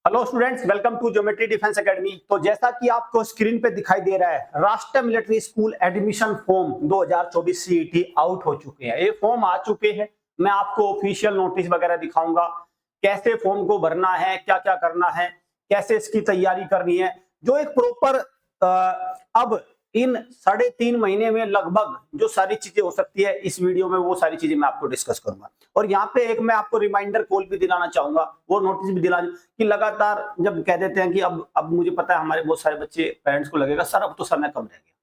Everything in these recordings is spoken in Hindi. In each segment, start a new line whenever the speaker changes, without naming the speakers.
Hello students, welcome to geometry defence academy. तो जैसा कि आपको स्क्रीन पे दिखाई दे रहा है, राष्ट्रीय military school admission form 2024 CET out हो चुके हैं। ये फॉर्म आ चुके हैं। मैं आपको ऑफिशियल नोटिस वगैरह दिखाऊंगा, कैसे फॉर्म को भरना है, क्या क्या करना है, कैसे इसकी तैयारी करनी है। जो एक प्रॉपर अब इन 3.5 महीने में लगभग जो सारी चीजें हो सकती है, इस वीडियो में वो सारी चीजें मैं आपको डिस्कस करूंगा। और यहाँ पे एक मैं आपको रिमाइंडर कॉल भी दिलाना चाहूंगा, वो नोटिस भी दिलाना कि लगातार जब कह देते हैं कि अब मुझे पता है हमारे बहुत सारे बच्चे पेरेंट्स को लगेगा सर अब तो समय कम रह गया।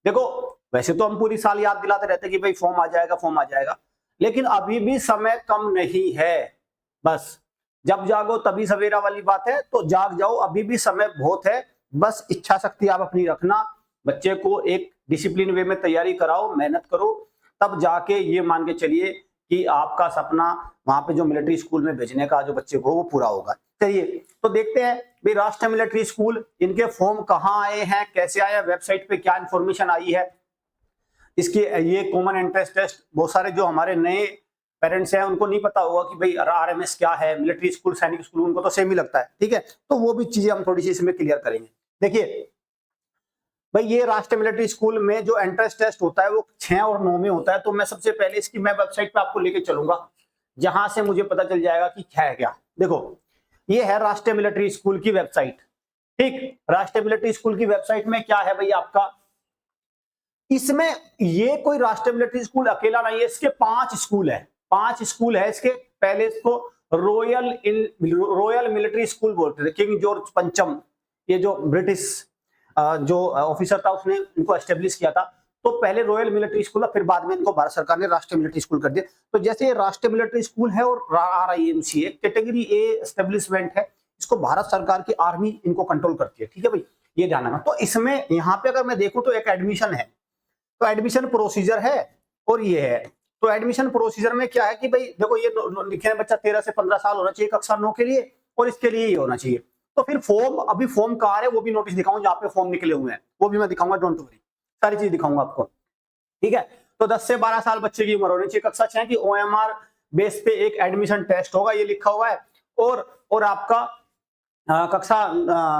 देखो, वैसे तो हम पूरी साल याद दिलाते रहते हैं कि भाई फॉर्म आ जाएगा, फॉर्म आ जाएगा, लेकिन अभी भी समय कम नहीं है। बस जब जागो तभी सवेरा वाली बात है, तो जाग जाओ, अभी भी समय बहुत है। बस इच्छा शक्ति आप अपनी रखना, बच्चे को एक डिसिप्लिन वे में तैयारी कराओ, मेहनत करो, तब जाके ये मान के चलिए कि आपका सपना वहां पे जो मिलिट्री स्कूल में भेजने का जो बच्चे को वो पूरा होगा। चलिए तो देखते हैं भाई राष्ट्रीय मिलिट्री स्कूल, इनके फॉर्म कहाँ आए हैं, कैसे आया, वेबसाइट पे क्या इंफॉर्मेशन आई है, इसके ये कॉमन एंट्रेंस टेस्ट। बहुत सारे जो हमारे नए पेरेंट्स हैं उनको नहीं पता होगा कि भाई आरएमएस क्या है, मिलिट्री स्कूल, सैनिक स्कूल, उनको तो सेम ही लगता है, ठीक है। तो वो भी चीजें हम थोड़ी सी इसमें क्लियर करेंगे। देखिए भाई, ये राष्ट्रीय मिलिट्री स्कूल में जो एंट्रेंस टेस्ट होता है वो 6 और 9 में होता है। तो मैं सबसे पहले इसकी मैं वेबसाइट पे आपको लेके चलूंगा, जहां से मुझे पता चल जाएगा कि क्या है क्या। देखो, ये है राष्ट्रीय मिलिट्री स्कूल की वेबसाइट। ठीक, राष्ट्रीय मिलिट्री स्कूल की वेबसाइट में क्या है भाई आपका, इसमें ये कोई राष्ट्रीय मिलिट्री स्कूल अकेला नहीं है, इसके 5 स्कूल है। 5 स्कूल है इसके। पहले इसको रॉयल मिलिट्री स्कूल बोलते थे, किंग जॉर्ज पंचम, ये जो ब्रिटिश जो ऑफिसर था उसने इनको एस्टेब्लिश किया था। तो पहले रॉयल मिलिट्री स्कूल है, फिर बाद में इनको भारत सरकार ने राष्ट्रीय मिलिट्री स्कूल कर दिया। तो जैसे ये राष्ट्रीय मिलिट्री स्कूल है और RIMC कैटेगरी ए एस्टेब्लिशमेंट है, इसको भारत सरकार की आर्मी इनको कंट्रोल करती है, ठीक है भाई, ये ध्यान रखना। तो इसमें यहाँ पे अगर मैं देखूं तो एक एडमिशन है, तो एडमिशन प्रोसीजर है और ये है। तो एडमिशन प्रोसीजर में क्या है कि भाई देखो, ये लिखे बच्चा 13 से 15 साल होना चाहिए कक्षा 9 के लिए, और इसके लिए ये होना चाहिए। तो फिर फॉर्म, अभी फॉर्म कहाँ है वो भी नोटिस दिखाऊंगा, जहाँ पे फॉर्म निकले हुए हैं वो भी मैं दिखाऊंगा, डोंट वरी, सारी चीज दिखाऊंगा आपको, ठीक है। तो 10 से 12 साल बच्चे की उम्र होनी चाहिए, कक्षा 6 की। OMR बेस पे एक एडमिशन टेस्ट होगा, ये लिखा हुआ है। और आपका कक्षा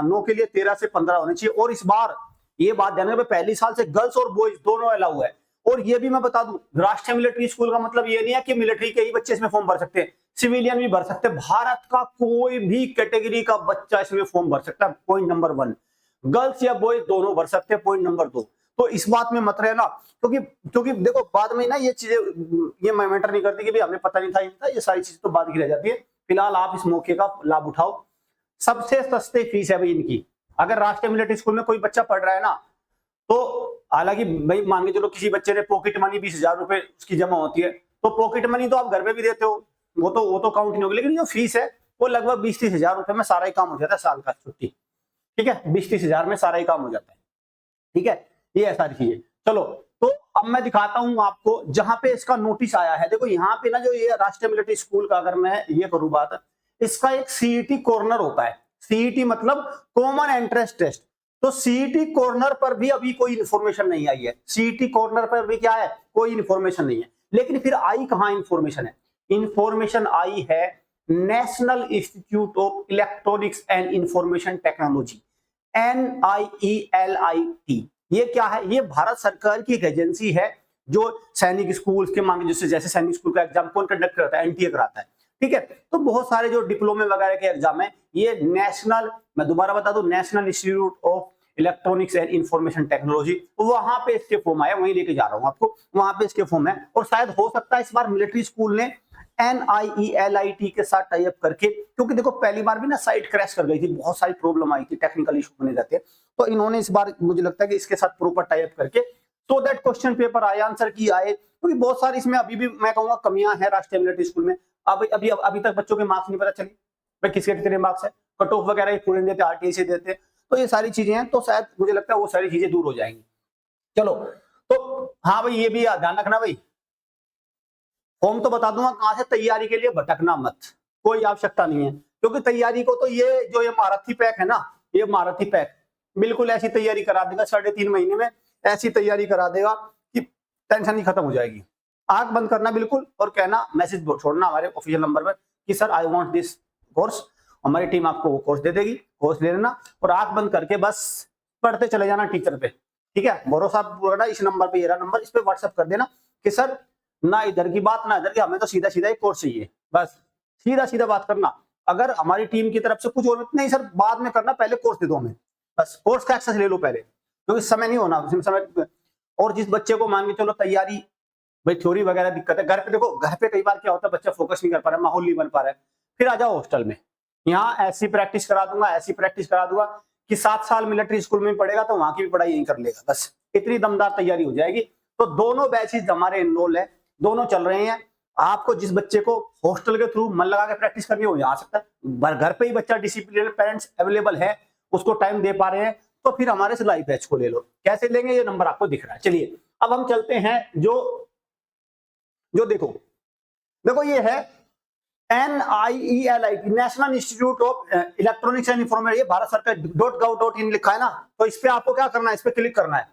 9 के लिए 13 से 15 होनी चाहिए। और इस बार ये बात ध्यान रखना, पहली साल से गर्ल्स और बॉयज दोनों अलाउ है। और ये भी मैं बता दूं, राष्ट्रीय मिलिट्री स्कूल का मतलब ये नहीं है कि मिलिट्री के ही बच्चे इसमें फॉर्म भर सकते हैं, सिविलियन भी भर सकते हैं। भारत का कोई भी कैटेगरी का बच्चा इसमें फॉर्म भर सकता है, पॉइंट नंबर 1। गर्ल्स या बॉयज दोनों भर सकते हैं, पॉइंट नंबर 2। तो इस बात में मत रहना, क्योंकि देखो बाद में ना ये चीजें ये मैटर नहीं करती कि भाई हमें पता नहीं था, ये सारी चीजें तो बाद की रह जाती है। फिलहाल आप इस मौके का लाभ उठाओ। सबसे सस्ते फीस है भाई इनकी। अगर राष्ट्रीय मिलिट्री स्कूल में कोई बच्चा पढ़ रहा है ना, तो हालांकि भाई मान के चलो किसी बच्चे ने पॉकेट मनी 20,000 रुपए उसकी जमा होती है, तो पॉकेट मनी तो आप घर पे भी देते हो, वो तो काउंट नहीं होगी। लेकिन जो फीस है वो लगभग 20-30 हजार रुपए में सारा ही काम हो जाता है, साल का छुट्टी, ठीक है, 20-30 हजार में सारा ही काम हो जाता है, ठीक है। ये है सारी चीजें। चलो, तो अब मैं दिखाता हूं आपको जहां पे इसका नोटिस आया है। देखो यहाँ पे ना, जो ये राष्ट्रीय मिलिट्री स्कूल का अगर मैं ये करूं बात, इसका एक सीईटी कॉर्नर होता है। सीईटी मतलब कॉमन एंट्रेंस टेस्ट। तो सीईटी कॉर्नर पर भी अभी कोई इंफॉर्मेशन नहीं आई है। सीईटी कॉर्नर पर भी क्या है, कोई इंफॉर्मेशन नहीं है। लेकिन फिर आई कहां इंफॉर्मेशन है, इंफॉर्मेशन आई है national institute of electronics and information technology, NIELIT। ये क्या है, ये भारत सरकार की एक एजेंसी है जो सैनिक स्कूल के मांगे, जैसे सैनिक स्कूल का एग्जाम कौन कंडक्ट करता है, NTA कराता है, ठीक है। तो बहुत सारे जो डिप्लोमे वगैरह के एग्जाम है, ये नेशनल, मैं दोबारा बता दूं, national institute of electronics and information technology, वहां पे इसके फॉर्म आए, वहीं लेके जा रहा हूं आपको, वहां पे इसके फॉर्म है। और शायद हो सकता है इस बार मिलिट्री स्कूल ने NIELIT के साथ टाई अप करके, क्योंकि देखो पहली बार भी ना साइट क्रैश कर गई थी, बहुत सारी प्रॉब्लम आई थी, टेक्निकल इशू बने जाते हैं। तो इन्होंने इस बार मुझे लगता है कि इसके साथ प्रॉपर टाई अप करके, सो दैट क्वेश्चन पेपर आए, आंसर की आए, क्योंकि बहुत सारी इसमें अभी भी मैं कहूंगा कमियां हैं राष्ट्रीय मिलिट्री स्कूल में। अभी तक बच्चों के मार्क्स नहीं पता चले भाई किसके कितने मार्क्स है, कट ऑफ वगैरह पूरे देते, RTA से देते। तो ये सारी चीजें हैं, तो शायद मुझे लगता है वो सारी चीजें दूर हो जाएंगी। चलो, तो हाँ भाई, ये भी ध्यान रखना भाई, फॉर्म तो बता दूंगा कहां से, तैयारी के लिए भटकना मत, कोई आवश्यकता नहीं है। क्योंकि तैयारी को तो ये जो ये महारथी पैक है ना, ये महारथी पैक बिल्कुल ऐसी तैयारी करा देगा, 3.5 महीने में ऐसी तैयारी करा देगा कि टेंशन ही खत्म हो जाएगी। आंख बंद करना बिल्कुल, और कहना, मैसेज छोड़ना हमारे ऑफिशियल नंबर पर कि sir I want this course, हमारी टीम आपको वो कोर्स दे देगी, कोर्स ले लेना और आंख बंद करके बस पढ़ते चले जाना टीचर पे, ठीक है। भरोसा पूरा इस नंबर पे, ये रहा नंबर, इस पे व्हाट्सएप कर देना कि सर ना इधर की बात ना इधर की, हमें तो सीधा सीधा एक कोर्स चाहिए, बस सीधा सीधा बात करना। अगर हमारी टीम की तरफ से कुछ और नहीं सर बाद में करना, पहले कोर्स दे दो हमें, बस कोर्स का एक्सेस ले लो पहले, क्योंकि समय नहीं होना समय। और जिस बच्चे को मान के चलो तैयारी, भाई थ्योरी वगैरह दिक्कत है, घर पे देखो, घर पे कई बार क्या होता है बच्चा फोकस नहीं कर पा रहा है, माहौल नहीं बन पा रहा है, फिर आ जाओ हॉस्टल में, यहाँ ऐसी प्रैक्टिस करा दूंगा, ऐसी प्रैक्टिस करा दूंगा कि 7 साल मिलिट्री स्कूल में पढ़ेगा तो वहां की भी पढ़ाई यहीं कर लेगा, बस इतनी दमदार तैयारी हो जाएगी। तो दोनों बैचेस हमारे इनरोल है, दोनों चल रहे हैं। आपको जिस बच्चे को हॉस्टल के थ्रू मन लगा के प्रैक्टिस करनी हो आ सकता है, घर पे ही बच्चा डिसिप्लिन, पेरेंट्स अवेलेबल है, उसको टाइम दे पा रहे हैं, तो फिर हमारे से लाइव बैच को ले लो। कैसे लेंगे ये नंबर आपको दिख रहा है। चलिए अब हम चलते हैं जो देखो ये है NIELIT, national institute of electronics and information, ये भारत सरकार .gov.in लिखा है ना, तो इस पे आपको क्या करना है, इस पे क्लिक करना है,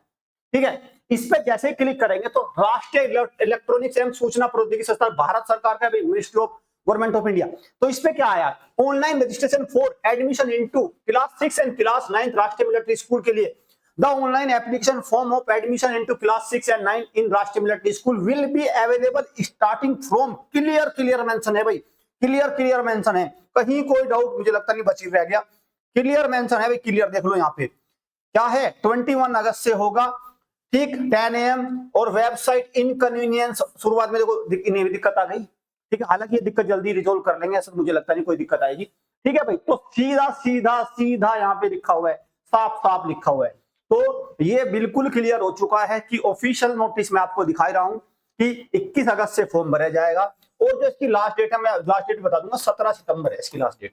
ठीक है। इस पे जैसे क्लिक करेंगे तो राष्ट्रीय इलेक्ट्रॉनिक्स एवं सूचना प्रौद्योगिकी संस्थान भारत सरकार का ministry of government of India, तो इस पे क्या आया, online registration for admission into class 6 and class 9 राष्ट्रीय मिलिट्री स्कूल के लिए। The online application form of admission into class 6 and 9 इन राष्ट्रीय military school will be available starting from, clear mention है भाई, क्लियर मेंशन है, कहीं कोई डाउट मुझे लगता नहीं बची रह गया, क्लियर मेंशन है भाई, क्लियर देख लो यहाँ पे क्या है, 21 अगस्त से होगा, ठीक 10 AM, और वेबसाइट इनकन्वीनियंस, शुरुआत में देखो दिक्कत आ गई, ठीक है, हालांकि ये दिक्कत जल्दी रिजोल्व कर लेंगे, ऐसा मुझे लगता नहीं कोई दिक्कत आएगी, ठीक है भाई। तो सीधा यहाँ पे लिखा हुआ है, साफ लिखा हुआ है, तो ये बिल्कुल क्लियर हो चुका है कि ऑफिशियल नोटिस में आपको दिखा रहा हूं कि 21 अगस्त से फॉर्म भरा जाएगा, और जो इसकी लास्ट डेट है, मैं लास्ट डेट बता दूंगा, 17 सितंबर है इसकी लास्ट डेट,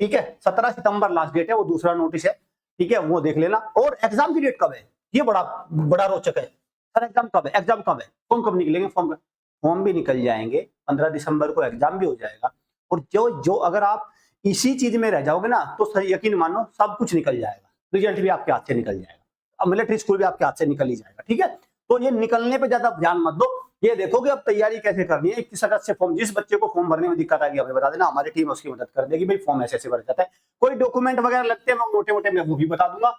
ठीक है, 17 सितंबर लास्ट डेट है, वो दूसरा नोटिस है, ठीक है, वो देख लेना। और एग्जाम की डेट कब है, ये बड़ा रोचक है सर, एग्जाम कब है, फॉर्म कब निकलेंगे, फॉर्म भी निकल जाएंगे, 15 दिसंबर को एग्जाम भी हो जाएगा, और जो अगर आप इसी चीज में रह जाओगे ना तो सर यकीन मानो सब कुछ निकल जाएगा, रिजल्ट भी आपके हाथ से निकल जाएगा, अब मिलिट्री स्कूल भी आपके हाथ से निकल ही जाएगा, ठीक है। तो ये निकलने पे ज्यादा ध्यान मत दो, ये देखो कि अब तैयारी कैसे करनी है। 21 अगस्त से फॉर्म, जिस बच्चे को फॉर्म भरने में दिक्कत आएगी हमें बता देना, हमारी टीम उसकी मदद कर देगी, भाई फॉर्म ऐसे भर जाता है, कोई डॉक्यूमेंट वगैरह लगते हैं मैं मोटे मैं वो भी बता दूंगा।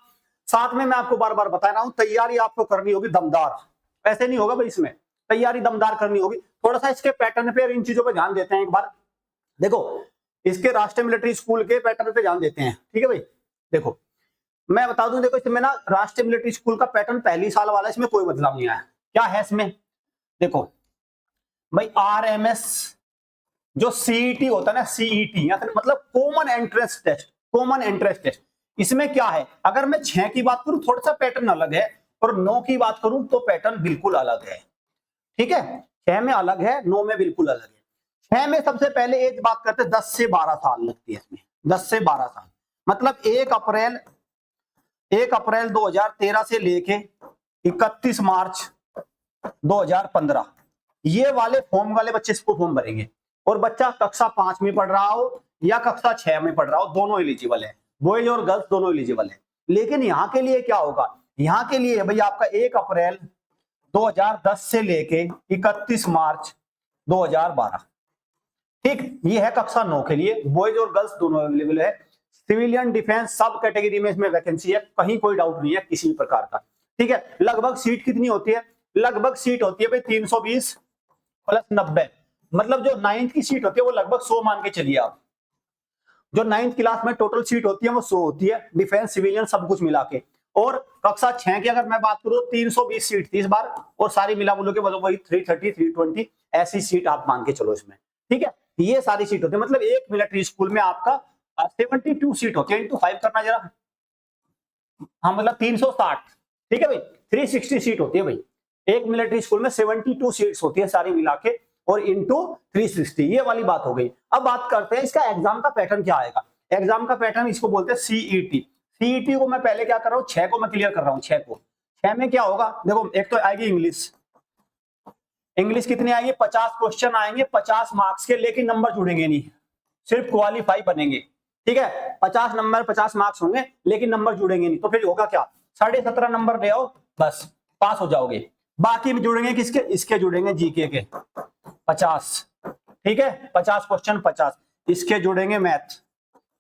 साथ में मैं आपको बार बार बता रहा हूं, तैयारी आपको करनी होगी दमदार, ऐसे नहीं होगा भाई, इसमें तैयारी दमदार करनी होगी। थोड़ा सा इसके पैटर्न पे और इन चीजों पे ध्यान देते हैं, एक बार देखो इसके राष्ट्रीय मिलिट्री स्कूल के पैटर्न पे ध्यान देते हैं, ठीक है भाई। देखो मैं बता दूं, देखो इसमें ना राष्ट्रीय मिलिट्री स्कूल का पैटर्न पहली साल वाला, इसमें कोई बदलाव नहीं आया। क्या है इसमें, देखो भाई RMS जो CET होता है ना, CET मतलब कॉमन एंट्रेंस टेस्ट, इसमें क्या है, अगर मैं 6 की बात करूं थोड़ा सा पैटर्न अलग है, और 9 की बात करूं तो पैटर्न बिल्कुल अलग है, ठीक है। 6 में अलग है, 9 में बिल्कुल अलग है। 6 में सबसे पहले एक बात करते हैं, 10 से 12 साल लगती है इसमें, 10 से 12 साल मतलब 1 अप्रैल 2013 से लेके 31 मार्च 2015, ये वाले फॉर्म वाले बच्चे इसको फॉर्म भरेंगे, और बच्चा कक्षा 5 में पढ़ रहा हो या कक्षा 6 में पढ़ रहा हो, दोनों एलिजिबल है, बॉयज और गर्ल्स दोनों एलिजिबल है। लेकिन यहाँ के लिए क्या होगा, यहाँ के लिए भाई आपका 1 अप्रैल 2010 से लेके 31 मार्च 2012, ठीक, ये है कक्षा 9 के लिए, बॉयज और गर्ल्स दोनों अवेलेबल है। सिविलियन डिफेंस सब कैटेगरी में इसमें वैकेंसी है, कहीं कोई डाउट नहीं है किसी भी प्रकार का, ठीक है। लगभग सीट कितनी होती है, लगभग सीट होती है भाई 320 प्लस 90, मतलब जो 9th की सीट होती है वो लगभग 100 मान के चलिए आप, जो 9th क्लास में टोटल सीट होती है वो 100 होती है, डिफेंस सिविलियन सब कुछ मिला के। और कक्षा 6 की अगर मैं बात करूं 320 सीट थी इस बार, और सारी मिला बोलो के वही 330 320 ऐसी सीट आप मान के चलो इसमें, ठीक है। ये सारी सीट होती है, मतलब एक मिलिट्री स्कूल में आपका 72 सीट होती है, इंटू 5 करना जरा, हाँ मतलब 360, ठीक है भाई, 360 सीट होती है भाई, एक मिलिट्री स्कूल में 72 सीट्स होती है सारी मिला के, और इंटू 360, ये वाली बात हो गई। अब बात करते हैं इसका एग्जाम का पैटर्न क्या आएगा। एग्जाम का पैटर्न इसको बोलते हैं CET को मैं पहले क्या कर रहा हूं, 6 को मैं क्लियर कर रहा हूं, 6 में क्या होगा, देखो एक तो आएगी इंग्लिश कितनी आएगी, 50 क्वेश्चन आएंगे 50 मार्क्स के, लेकिन नंबर जुड़ेंगे नहीं, सिर्फ क्वालिफाई बनेंगे, ठीक है। 50 नंबर 50 मार्क्स होंगे लेकिन नंबर जुड़ेंगे नहीं, तो फिर होगा क्या, 17.5 नंबर ले आओ बस पास हो जाओगे। बाकी में जुड़ेंगे किसके, इसके जुड़ेंगे GK के 50, ठीक है, 50 क्वेश्चन 50, इसके जुड़ेंगे मैथ,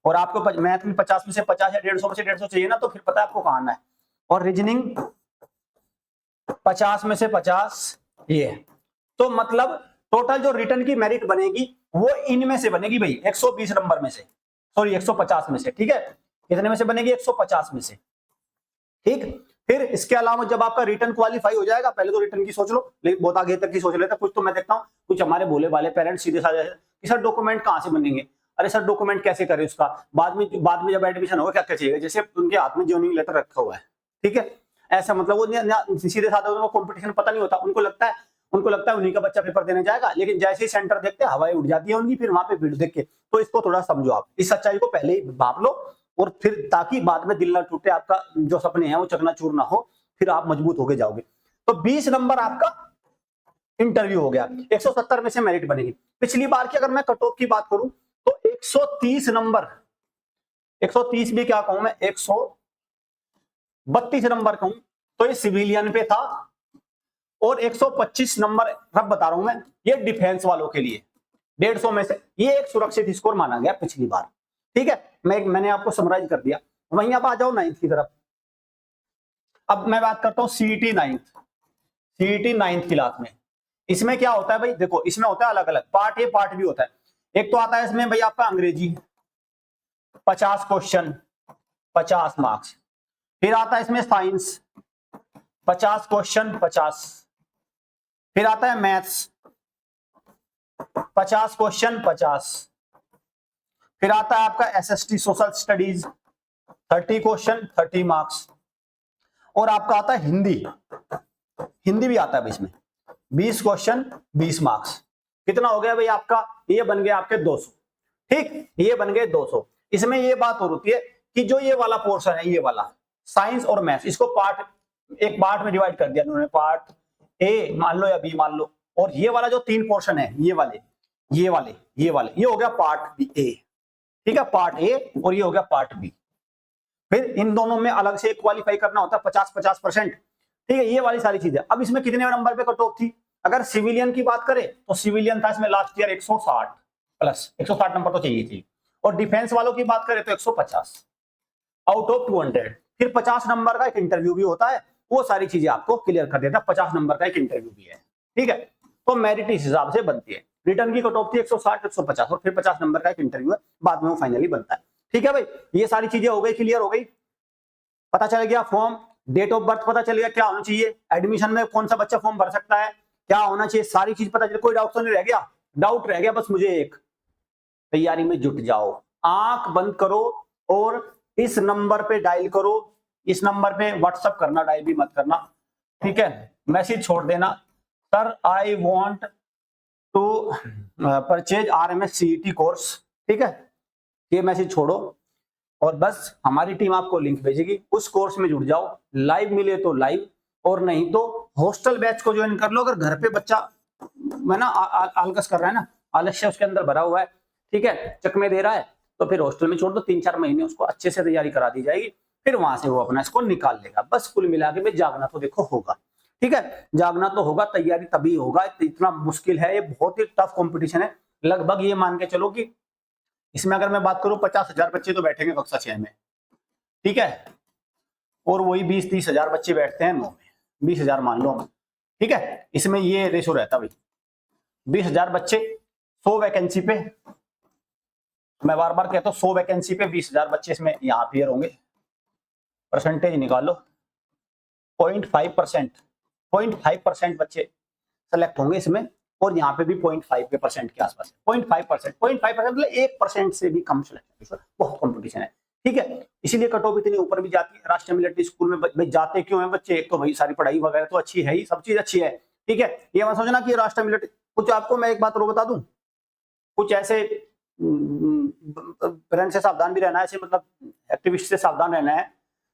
और आपको मैथ में 50 में से 50 या 150 में से 150 चाहिए ना, तो फिर पता है आपको कहाँ आना है। और रीजनिंग 50 में से 50 ये, तो मतलब टोटल जो रिटर्न की मेरिट बनेगी वो इनमें से बनेगी भाई 120 नंबर में से, सॉरी 150 में से, ठीक है। कितने में से बनेगी? 150 में से, ठीक। फिर इसके अलावा जब आपका रिटर्न क्वालिफाई हो जाएगा, पहले तो रिटर्न की सोच लो, लेकिन बहुत आगे तक की सोच लेते हैं। कुछ तो मैं देखता हूँ कुछ हमारे भोले वाले पेरेंट्स सीधे साधे कि सर डॉक्यूमेंट कहाँ से बनेंगे, अरे सर डॉक्यूमेंट कैसे करें उसका, बाद में जब एडमिशन होगा क्या क्या चाहिए, जैसे उनके हाथ में जॉइनिंग लेटर रखा हुआ है, ठीक है। ऐसा मतलब वो सीधे साधे उनको कंपटीशन पता नहीं होता, उनको लगता है उन्हीं का बच्चा पेपर देने जाएगा, लेकिन जैसे ही सेंटर देखते हैं हवाई उड़ जाती है उनकी, फिर वहां पे भीड़ देख के। तो इसको थोड़ा समझो, आप इस सच्चाई को पहले ही भाप लो, और फिर ताकि बाद में दिल ना टूटे, आपका जो सपने हैं वो चकनाचूर ना हो, फिर आप मजबूत होके जाओगे। तो 20 नंबर आपका इंटरव्यू हो गया, 170 में से मेरिट बनेगी। पिछली बार की अगर मैं कट ऑफ की बात करूं तो 130 नंबर, 130 भी क्या कहूं मैं, 132 नंबर कहूं तो ये सिविलियन पे था, और 125 नंबर अब बता रहा हूं मैं, ये डिफेंस वालों के लिए 150 में से, ये एक सुरक्षित स्कोर माना गया पिछली बार, ठीक है। मैंने आपको समराइज कर दिया। वहीं आप आ जाओ 9th की तरफ। अब मैं बात करता हूं सीईटी 9th क्लास में। इसमें क्या होता है भाई, देखो इसमें होता है अलग अलग पार्ट, ए पार्ट भी होता है। एक तो आता है इसमें भाई आपका अंग्रेजी 50 क्वेश्चन 50 मार्क्स, फिर आता है इसमें साइंस 50 क्वेश्चन 50, फिर आता है मैथ्स 50 क्वेश्चन 50, फिर आता है आपका SST social studies 30 question 30 marks, और आपका आता है हिंदी भी आता है इसमें 20 क्वेश्चन 20 मार्क्स। कितना हो गया भाई आपका, ये बन गया आपके 200, ठीक, ये बन गए 200। इसमें ये बात हो रही है कि जो ये वाला पोर्शन है, ये वाला साइंस और मैथ्स, इसको एक पार्ट में डिवाइड कर दिया उन्होंने, पार्ट ए मान लो या बी मान लो, और ये वाला जो 3 पोर्शन है, ये वाले ये हो गया पार्ट ए, ठीक है, पार्ट ए, और ये हो गया पार्ट बी। फिर इन दोनों में अलग से क्वालिफाई करना होता है 50-50%, ठीक है, ये वाली सारी चीजें। अब इसमें कितने नंबर पे कट ऑफ थी, अगर सिविलियन की बात करें तो सिविलियन था इसमें लास्ट ईयर 160 प्लस, 160 नंबर तो चाहिए थी, और डिफेंस वालों की बात करें तो 150 आउट ऑफ 200। फिर 50 नंबर का एक इंटरव्यू भी होता है, वो सारी चीजें आपको क्लियर कर देता है, 50 नंबर का एक इंटरव्यू भी है, ठीक है। तो मेरिट इस हिसाब से बनती है। रिटर्न की कट ऑफ थी 160-150, और फिर 50 नंबर का एक इंटरव्यू है, बाद में वो फाइनली बनता है, ठीक है भाई। ये सारी चीजें हो गई, क्लियर हो गई, पता चल गया फॉर्म, डेट ऑफ बर्थ पता चल गया, क्या होना चाहिए, एडमिशन में कौन सा बच्चा फॉर्म भर सकता है, क्या होना चाहिए, सारी चीज पता चल। कोई डाउट तो नहीं रह गया? डाउट रह गया बस मुझे एक, तैयारी में जुट जाओ, आंख बंद करो और इस नंबर पे डायल करो, इस नंबर पे व्हाट्सएप करना, डायल भी मत करना, ठीक है, मैसेज छोड़ देना, sir I want to purchase RMS CET course, ठीक है, ये मैसेज छोड़ो, और बस हमारी टीम आपको लिंक भेजेगी, उस कोर्स में जुड़ जाओ, लाइव मिले तो लाइव, और नहीं तो हॉस्टल बैच को ज्वाइन कर लो। अगर घर पे बच्चा मैं ना आलकस कर रहा है ना, आलस्य उसके अंदर भरा हुआ है, ठीक है, चकमे दे रहा है, तो फिर हॉस्टल में छोड़ दो, 3-4 महीने उसको अच्छे से तैयारी करा दी जाएगी, फिर वहां से वो अपना इसको निकाल लेगा। बस कुल मिला के जागना तो देखो होगा, ठीक है, जागना तो होगा, तैयारी तभी होगा, इतना मुश्किल है ये, बहुत ही टफ कंपटीशन है। लगभग ये मान के चलो कि इसमें अगर मैं बात करूं 50,000 बच्चे तो बैठेंगे कक्षा 6 में, ठीक है, और वही 20-30 हजार बच्चे बैठते हैं 9 में, 20,000 मान लो, ठीक है। इसमें ये रेशो रहता भाई, 20,000 बच्चे 100 वैकेंसी पे, मैं बार बार कहता हूँ 100 वैकेंसी पे 20,000 बच्चे इसमें यहाँ अपीयर होंगे। परसेंटेज निकालो, 0.5% बच्चे सेलेक्ट होंगे इसमें, और यहाँ पे भी 0.5% के आसपास, 0.5% मतलब 1% से भी कम सिलेक्शन, बहुत कंपटीशन है, ठीक है। इसीलिए कट ऑफ इतनी ऊपर भी जाती है। राष्ट्रीय मिलिट्री स्कूल में भाई जाते क्यों हैं बच्चे, एक तो भाई सारी पढ़ाई वगैरह तो अच्छी है ही, सब चीज अच्छी है, ठीक है। ये मत सोचना कि राष्ट्रीय मिलिट्री, कुछ आपको मैं एक बात और बता दूं, कुछ ऐसे पेरेंट्स से सावधान भी रहना है, ऐसे मतलब एक्टिविस्ट से सावधान रहना है,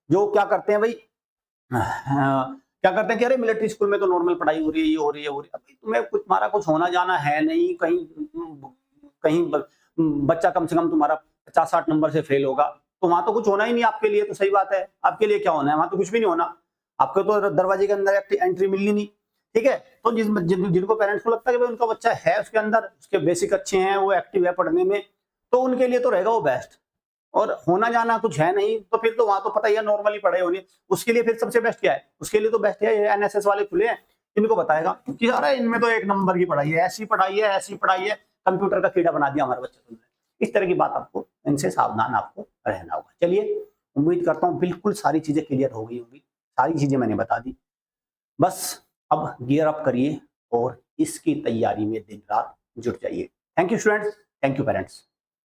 जो क्या करते हैं भाई, क्या करते हैं कि अरे मिलिट्री स्कूल में तो नॉर्मल पढ़ाई हो रही है, ये हो रही है, अभी तुम्हें कुछ तुम्हारा कुछ होना जाना है नहीं, कहीं बच्चा कम से कम तुम्हारा 50-60 नंबर से फेल होगा, तो वहां तो कुछ होना ही नहीं आपके लिए, तो सही बात है, आपके लिए क्या होना है, वहां तो कुछ भी नहीं होना, आपको तो दरवाजे के अंदर एंट्री मिलनी नहीं, ठीक है। तो जिनको पेरेंट्स को लगता है कि भाई उनका बच्चा है उसके अंदर, उसके बेसिक अच्छे हैं, वो एक्टिव है पढ़ने में, तो उनके लिए तो रहेगा वो बेस्ट। और होना जाना कुछ है नहीं तो फिर तो वहां तो पता ही है नॉर्मली पढ़े होने, उसके लिए फिर सबसे बेस्ट क्या है, उसके लिए तो बेस्ट है एनएसएस वाले खुले हैं, इनको बताएगा कि अरे इनमें तो एक नंबर की पढ़ाई है, ऐसी पढ़ाई है, ऐसी पढ़ाई है, कंप्यूटर का कीड़ा बना दिया हमारे बच्चे तुमने। इस तरह की बात आपको, इनसे सावधान आपको रहना होगा। चलिए, उम्मीद करता हूँ बिल्कुल सारी चीजें क्लियर हो गई होंगी, सारी चीजें मैंने बता दी। बस अब गियर अप करिए और इसकी तैयारी में दिन रात जुट जाइए। Thank you students, thank you parents.